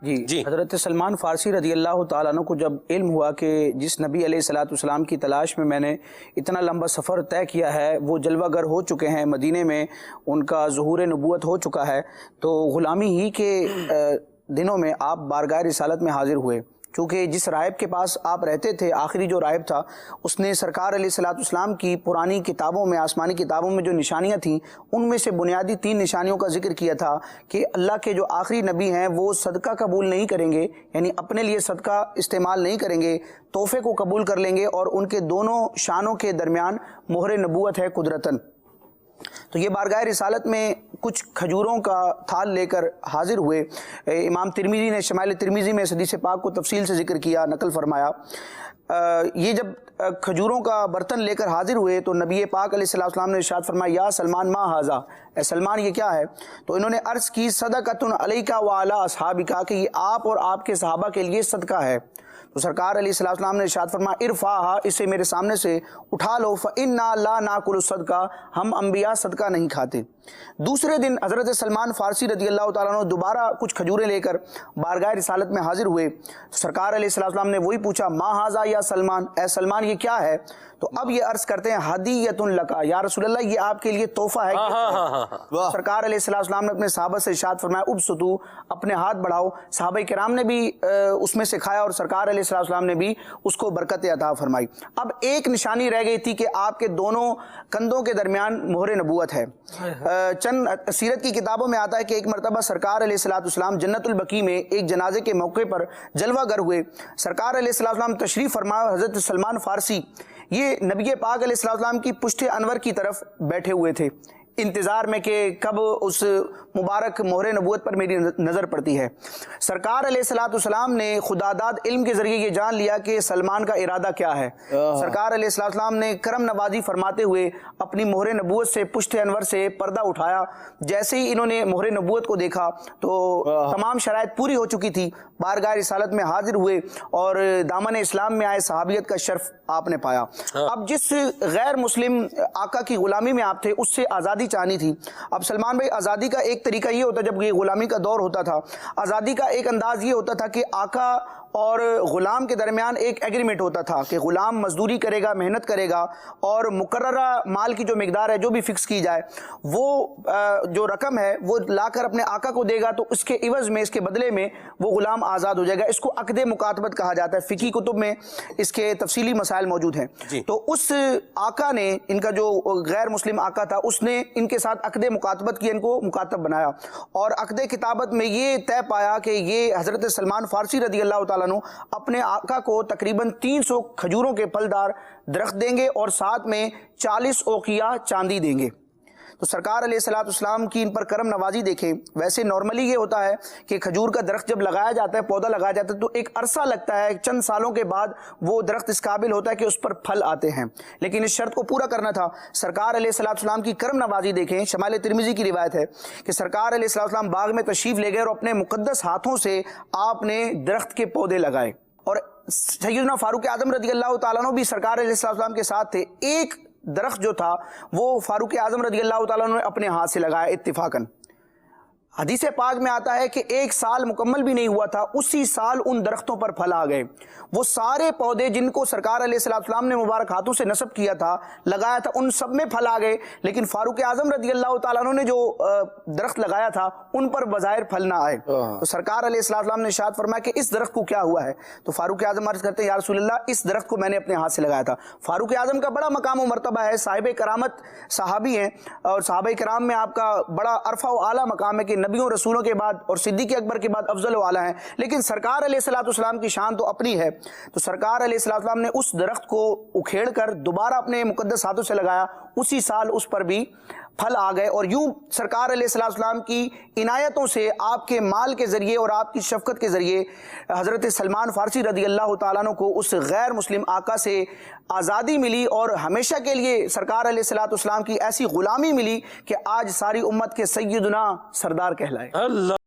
جی حضرت سلمان فارسی رضی اللہ تعالیٰ عنہ کو جب علم ہوا کہ جس نبی علیہ الصلوۃ والسلام کی تلاش میں میں نے اتنا لمبا سفر طے کیا ہے وہ جلوہ گر ہو چکے ہیں، مدینے میں ان کا ظہور نبوت ہو چکا ہے، تو غلامی ہی کے دنوں میں آپ بارگاہ رسالت میں حاضر ہوئے۔ چونکہ جس راہب کے پاس آپ رہتے تھے، آخری جو راہب تھا، اس نے سرکار علیہ الصلوۃ والسلام کی پرانی کتابوں میں، آسمانی کتابوں میں جو نشانیاں تھیں، ان میں سے بنیادی 3 نشانیوں کا ذکر کیا تھا کہ اللہ کے جو آخری نبی ہیں وہ صدقہ قبول نہیں کریں گے، یعنی اپنے لیے صدقہ استعمال نہیں کریں گے، تحفے کو قبول کر لیں گے، اور ان کے دونوں شانوں کے درمیان مہر نبوت ہے قدرتاً۔ تو یہ بارگاہ رسالت میں کچھ کھجوروں کا تھال لے کر حاضر ہوئے۔ امام ترمذی نے شمائل ترمذی میں اس حدیث پاک کو تفصیل سے ذکر کیا، نقل فرمایا۔ یہ جب کھجوروں کا برتن لے کر حاضر ہوئے تو نبی پاک علیہ الصلوۃ والسلام نے ارشاد فرمایا، یا سلمان ما ھذا، اے سلمان یہ کیا ہے؟ تو انہوں نے عرض کی، صدقۃ علیک وعلی اصحابک، کہ یہ آپ اور آپ کے صحابہ کے لیے صدقہ ہے۔ تو سرکار علیہ الصلوۃ والسلام نے ارشاد فرمایا، ارفعھا، اسے میرے سامنے سے اٹھا لو، فإنا لا ناکل الصدقہ، ہم انبیاء صدقہ نہیں کھاتے۔ دوسرے دن حضرت سلمان فارسی رضی اللہ تعالیٰ عنہ دوبارہ کچھ کھجوریں لے کر بارگاہ رسالت میں حاضر ہوئے۔ سرکار علیہ الصلوۃ والسلام نے وہی پوچھا، ما ھذا یا سلمان، اے سلمان یہ کیا ہے؟ تو اب یہ عرض کرتے ہیں، ہدیۃ لک، یا رسول اللہ یہ آپ کے لیے تحفہ ہے۔ سرکار علیہ الصلوۃ والسلام نے اپنے صحابہ سے ارشاد فرمایا، ابسطوا، اپنے ہاتھ بڑھاؤ۔ صحابہ کرام نے بھی اس میں سے کھایا اور سرکار علیہ الصلوۃ والسلام نے بھی اس کو برکت عطا فرمائی۔ اب ایک نشانی رہ گئی تھی کہ آپ کے دونوں کندھوں کے درمیان مہر نبوت ہے۔ چند سیرت کی کتابوں میں آتا ہے کہ ایک مرتبہ سرکار علیہ الصلوۃ والسلام جنت البقیع میں ایک جنازے کے موقع پر جلوہ گر ہوئے۔ سرکار علیہ الصلوۃ والسلام تشریف فرما، حضرت سلمان فارسی یہ نبی پاک علیہ الصلوۃ والسلام کی پشت انور کی طرف بیٹھے ہوئے تھے، انتظار میں کہ کب اس مبارک مہر نبوت پر میری نظر پڑتی ہے۔ سرکار علیہ الصلوۃ والسلام نے خداداد علم کے ذریعے یہ جان لیا کہ سلمان کا ارادہ کیا ہے۔ سرکار علیہ الصلوۃ والسلام نے کرم نوازی فرماتے ہوئے اپنی مہر نبوت سے پشت انور سے پردہ اٹھایا۔ جیسے ہی انہوں نے مہر نبوت کو دیکھا تو تمام شرائط پوری ہو چکی تھی، بارگاہ رسالت میں حاضر ہوئے اور دامن اسلام میں آئے، صحابیت کا شرف آپ نے پایا۔ اب جس غیر مسلم آقا کی غلامی میں آپ تھے، اس سے آزادی چاہنی تھی۔ اب سلمان بھائی، آزادی کا ایک طریقہ یہ ہوتا، جب یہ غلامی کا دور ہوتا تھا، آزادی کا ایک انداز یہ ہوتا تھا کہ آقا اور غلام کے درمیان ایک ایگریمنٹ ہوتا تھا کہ غلام مزدوری کرے گا، محنت کرے گا، اور مقررہ مال کی جو مقدار ہے جو بھی فکس کی جائے، وہ جو رقم ہے وہ لا کر اپنے آقا کو دے گا، تو اس کے عوض میں، اس کے بدلے میں وہ غلام آزاد ہو جائے گا۔ اس کو عقد مکاتبت کہا جاتا ہے، فقہی کتب میں اس کے تفصیلی مسائل موجود ہیں۔ تو اس آقا نے، ان کا جو غیر مسلم آقا تھا، اس نے ان کے ساتھ عقد مکاتبت کی، ان کو مکاتب بنایا، اور عقد کتابت میں یہ طے پایا کہ یہ حضرت سلمان فارسی رضی اللہ تعالیٰ عنہ اپنے آقا کو تقریباً 300 کھجوروں کے پھلدار درخت دیں گے اور ساتھ میں 40 اوقیہ چاندی دیں گے۔ تو سرکار علیہ الصلوۃ والسلام کی ان پر کرم نوازی دیکھیں۔ ویسے نارملی یہ ہوتا ہے کہ کھجور کا درخت جب لگایا جاتا ہے، پودا لگایا جاتا ہے، تو ایک عرصہ لگتا ہے، چند سالوں کے بعد وہ درخت اس قابل ہوتا ہے کہ اس پر پھل آتے ہیں، لیکن اس شرط کو پورا کرنا تھا۔ سرکار علیہ الصلوۃ والسلام کی کرم نوازی دیکھیں۔ شمائل ترمذی کی روایت ہے کہ سرکار علیہ الصلوۃ والسلام باغ میں تشریف لے گئے اور اپنے مقدس ہاتھوں سے آپ نے درخت کے پودے لگائے، اور سیدنا فاروق اعظم رضی اللہ تعالیٰ عنہ بھی سرکار علیہ الصلوۃ والسلام کے ساتھ تھے۔ ایک درخت جو تھا وہ فاروق اعظم رضی اللہ تعالیٰ عنہ نے اپنے ہاتھ سے لگایا اتفاقاً۔ حدیث پاک میں آتا ہے کہ 1 سال مکمل بھی نہیں ہوا تھا، اسی سال ان درختوں پر پھل آ گئے۔ وہ سارے پودے جن کو سرکار علیہ الصلوۃ والسلام نے مبارک ہاتھوں سے نصب کیا تھا، لگایا تھا، ان سب میں پھل آ گئے، لیکن فاروق اعظم رضی اللہ تعالیٰ عنہ نے جو درخت لگایا تھا ان پر بظاہر پھل نہ آئے۔ تو سرکار علیہ الصلوۃ والسلام نے ارشاد فرمایا کہ اس درخت کو کیا ہوا ہے؟ تو فاروق اعظم عرض کرتے ہیں، یا رسول اللہ اس درخت کو میں نے اپنے ہاتھ سے لگایا تھا۔ فاروق اعظم کا بڑا مقام و مرتبہ ہے، صاحب کرامت صحابی ہیں، اور صحابہ کرام میں آپ کا بڑا عرفہ و اعلیٰ مقام ہے کہ نبیوں رسولوں کے بعد اور صدیق اکبر کے بعد افضل و اعلیٰ ہیں، لیکن سرکار علیہ الصلوۃ والسلام کی شان تو اپنی ہے۔ تو سرکار علیہ الصلوۃ والسلام نے اس درخت کو اکھیڑ کر دوبارہ اپنے مقدس ہاتھوں سے لگایا، اسی سال اس پر بھی پھل آ گئے، اور یوں سرکار علیہ الصلوۃ والسلام کی عنایتوں سے، آپ کے مال کے ذریعے اور آپ کی شفقت کے ذریعے، حضرت سلمان فارسی رضی اللہ تعالیٰ عنہ کو اس غیر مسلم آقا سے آزادی ملی، اور ہمیشہ کے لیے سرکار علیہ الصلوۃ والسلام کی ایسی غلامی ملی کہ آج ساری امت کے سیدنا سردار کہلائے۔